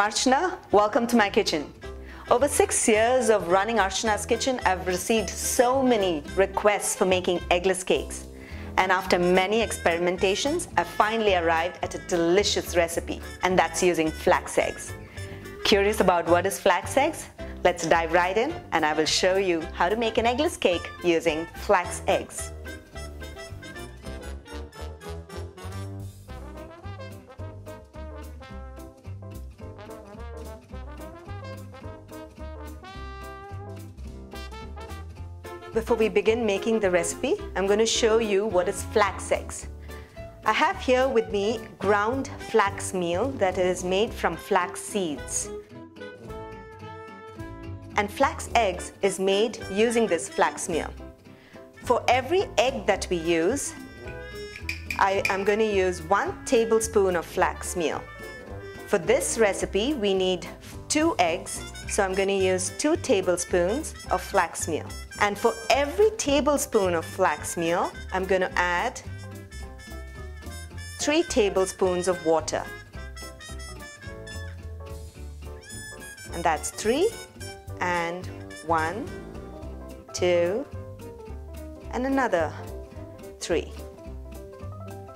Archana. Welcome to my kitchen. Over 6 years of running Archana's kitchen, I've received so many requests for making eggless cakes. And after many experimentations, I've finally arrived at a delicious recipe, and that's using flax eggs. Curious about what is flax eggs? Let's dive right in, and I will show you how to make an eggless cake using flax eggs. Before we begin making the recipe, I'm going to show you what is flax eggs. I have here with me ground flax meal that is made from flax seeds. And flax eggs is made using this flax meal. For every egg that we use, I am going to use 1 tablespoon of flax meal. For this recipe, we need 2 eggs, so I'm going to use 2 tablespoons of flax meal. And for every tablespoon of flax meal, I'm going to add 3 tablespoons of water. And that's 3 and 1, 2, and another 3.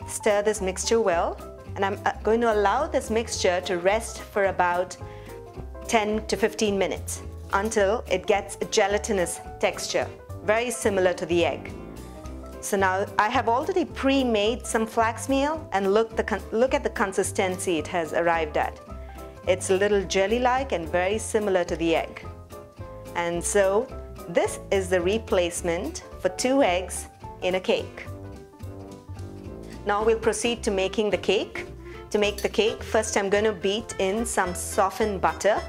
Stir this mixture well, and I'm going to allow this mixture to rest for about 10 to 15 minutes until it gets a gelatinous texture, very similar to the egg. So now I have already pre-made some flax meal, and look at the consistency it has arrived at. It's a little jelly-like and very similar to the egg. And so this is the replacement for 2 eggs in a cake. Now we'll proceed to making the cake. To make the cake, first I'm going to beat in some softened butter.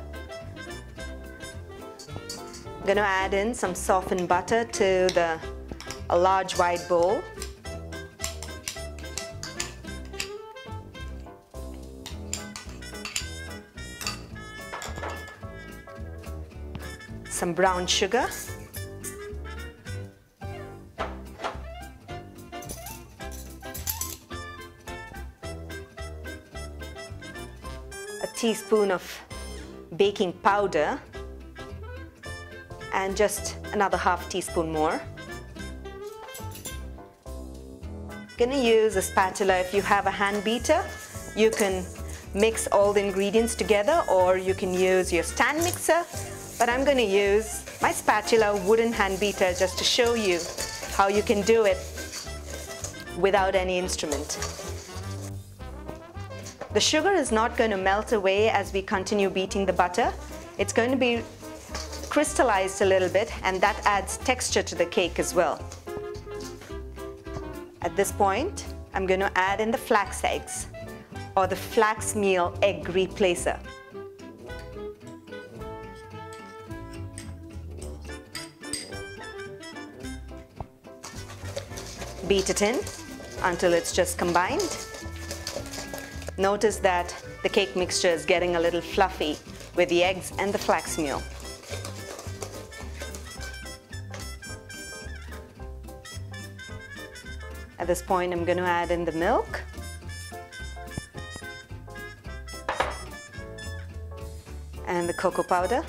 I'm going to add in some softened butter to a large wide bowl. Some brown sugar. A teaspoon of baking powder. And just another ½ teaspoon more. I'm going to use a spatula. If you have a hand beater, you can mix all the ingredients together, or you can use your stand mixer. But I'm going to use my spatula wooden hand beater just to show you how you can do it without any instrument. The sugar is not going to melt away as we continue beating the butter. It's going to be crystallized a little bit, and that adds texture to the cake as well. At this point, I'm going to add in the flax eggs, or the flax meal egg replacer. Beat it in until it's just combined. Notice that the cake mixture is getting a little fluffy with the eggs and the flax meal. At this point, I'm going to add in the milk. And the cocoa powder.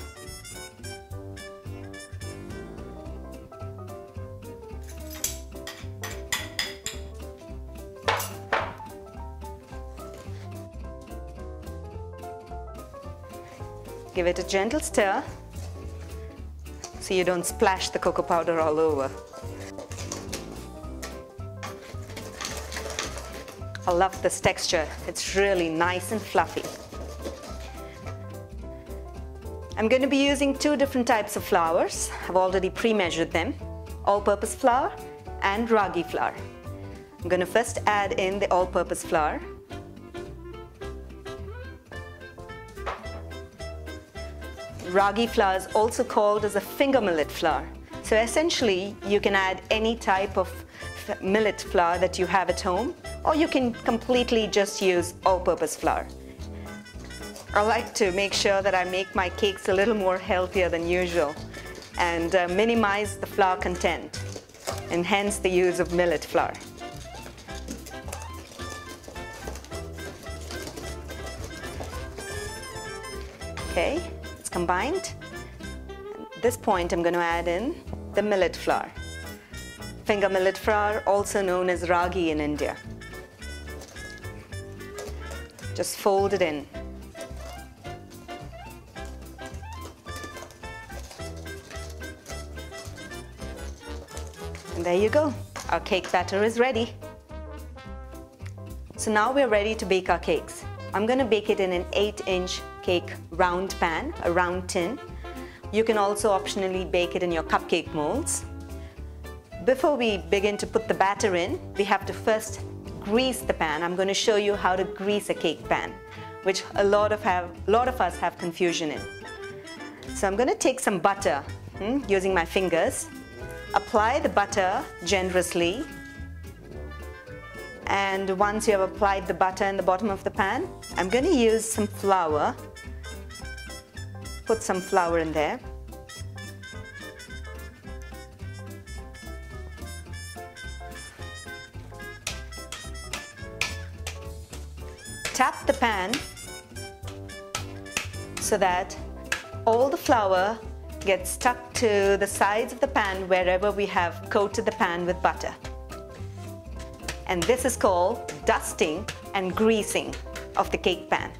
Give it a gentle stir so you don't splash the cocoa powder all over. I love this texture. It's really nice and fluffy. I'm going to be using 2 different types of flours. I've already pre-measured them. All-purpose flour and ragi flour. I'm going to first add in the all-purpose flour. Ragi flour is also called as a finger millet flour. So essentially, you can add any type of millet flour that you have at home, or you can completely just use all-purpose flour. I like to make sure that I make my cakes a little more healthier than usual and minimize the flour content, and hence the use of millet flour. Okay, it's combined. At this point, I'm going to add in the millet flour. Finger millet flour, also known as ragi in India. Just fold it in. And there you go. Our cake batter is ready. So now we're ready to bake our cakes. I'm going to bake it in an 8-inch cake round pan, a round tin. You can also optionally bake it in your cupcake molds. Before we begin to put the batter in, we have to first grease the pan. I'm going to show you how to grease a cake pan, which a lot of us have confusion in. So I'm going to take some butter using my fingers. Apply the butter generously, and once you have applied the butter in the bottom of the pan, I'm going to use some flour. Put some flour in there. Tap the pan so that all the flour gets stuck to the sides of the pan wherever we have coated the pan with butter. And this is called dusting and greasing of the cake pan.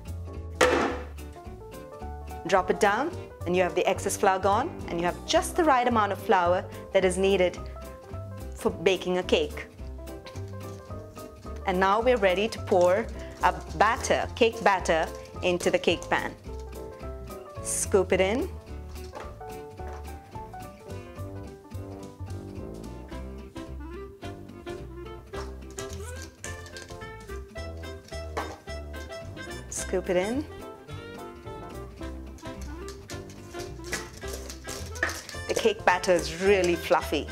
Drop it down and you have the excess flour gone, and you have just the right amount of flour that is needed for baking a cake. And now we're ready to pour a batter, cake batter, into the cake pan. Scoop it in. Scoop it in. The cake batter is really fluffy.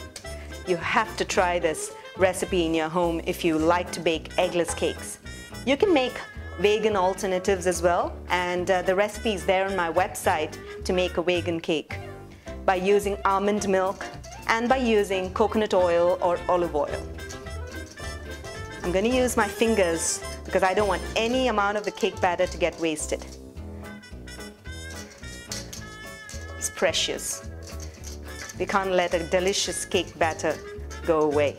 You have to try this recipe in your home if you like to bake eggless cakes. You can make vegan alternatives as well, and the recipe is there on my website to make a vegan cake by using almond milk and by using coconut oil or olive oil. I'm going to use my fingers because I don't want any amount of the cake batter to get wasted. It's precious. We can't let a delicious cake batter go away.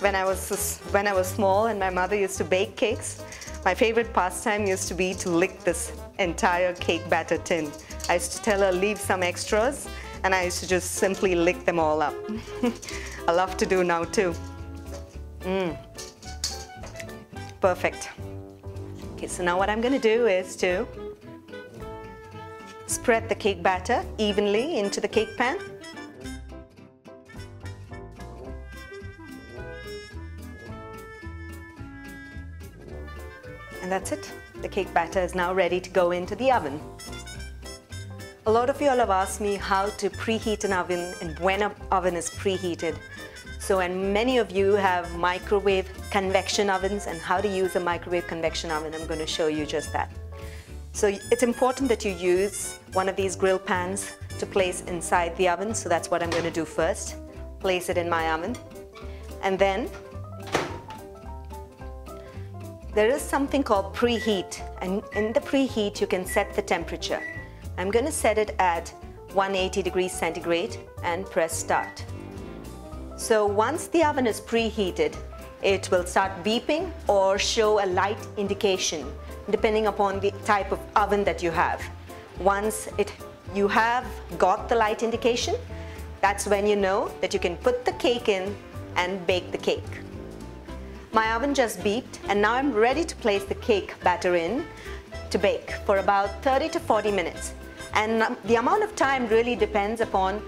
When I was small and my mother used to bake cakes, my favorite pastime used to be to lick this entire cake batter tin. I used to tell her, leave some extras, and I used to just simply lick them all up. I love to do now too. Perfect. Okay, so now what I'm going to do is to spread the cake batter evenly into the cake pan. And that's it. The cake batter is now ready to go into the oven. A lot of you all have asked me how to preheat an oven and when an oven is preheated. So, and many of you have microwave convection ovens and how to use a microwave convection oven. I'm going to show you just that. So it's important that you use one of these grill pans to place inside the oven. So that's what I'm going to do first. Place it in my oven. And then there is something called preheat, and in the preheat you can set the temperature. I'm going to set it at 180 degrees centigrade and press start. So once the oven is preheated, it will start beeping or show a light indication depending upon the type of oven that you have. Once you have got the light indication, that's when you know that you can put the cake in and bake the cake. My oven just beeped and now I'm ready to place the cake batter in to bake for about 30 to 40 minutes. And the amount of time really depends upon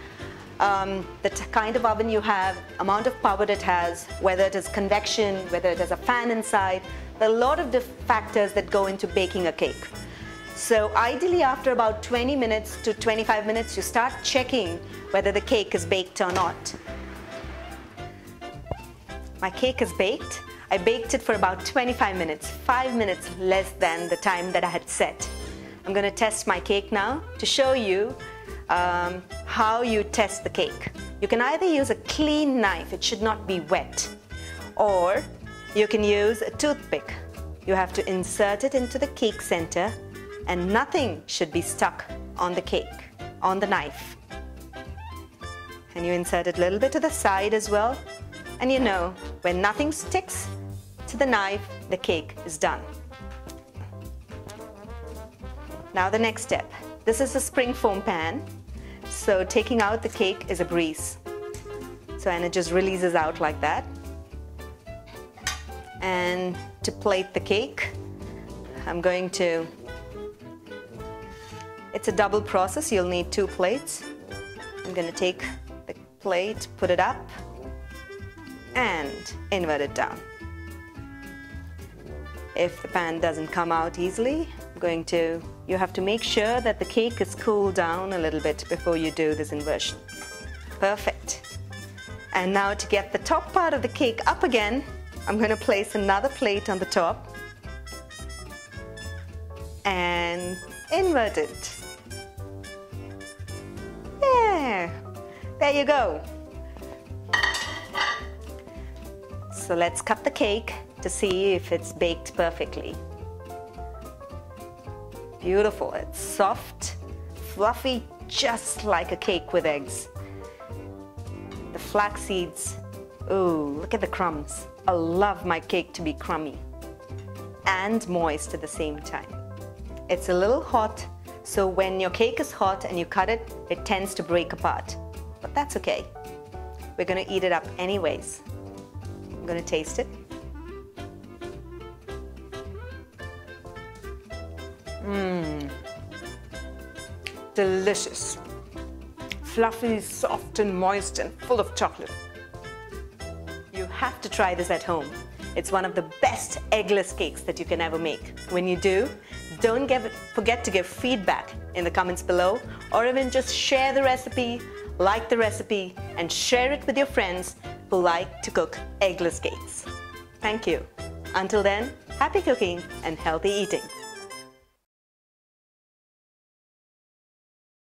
the kind of oven you have, amount of power it has, whether it is convection, whether it has a fan inside. There are a lot of factors that go into baking a cake. So ideally after about 20 minutes to 25 minutes, you start checking whether the cake is baked or not. My cake is baked. I baked it for about 25 minutes, 5 minutes less than the time that I had set. I'm going to test my cake now to show you how you test the cake. You can either use a clean knife, it should not be wet, Or you can use a toothpick. You have to insert it into the cake center and nothing should be stuck on the cake, on the knife. And you insert it a little bit to the side as well. And you know, when nothing sticks to the knife, the cake is done. Now the next step. This is a spring foam pan. So taking out the cake is a breeze. So, and it just releases out like that. And to plate the cake, I'm going to, it's a double process, you'll need 2 plates. I'm going to take the plate, put it up, and invert it down. If the pan doesn't come out easily, you have to make sure that the cake is cooled down a little bit before you do this inversion. Perfect. And now to get the top part of the cake up again, I'm going to place another plate on the top and invert it. Yeah, there you go. So let's cut the cake to see if it's baked perfectly. Beautiful, it's soft, fluffy, just like a cake with eggs. The flax seeds, ooh, look at the crumbs. I love my cake to be crummy and moist at the same time. It's a little hot, so when your cake is hot and you cut it, it tends to break apart. But that's okay. We're going to eat it up anyways. I'm going to taste it. Delicious. Fluffy, soft and moist and full of chocolate. You have to try this at home. It's one of the best eggless cakes that you can ever make. When you do, don't forget to give feedback in the comments below, or even just share the recipe, like the recipe, and share it with your friends who like to cook eggless cakes. Thank you. Until then, happy cooking and healthy eating.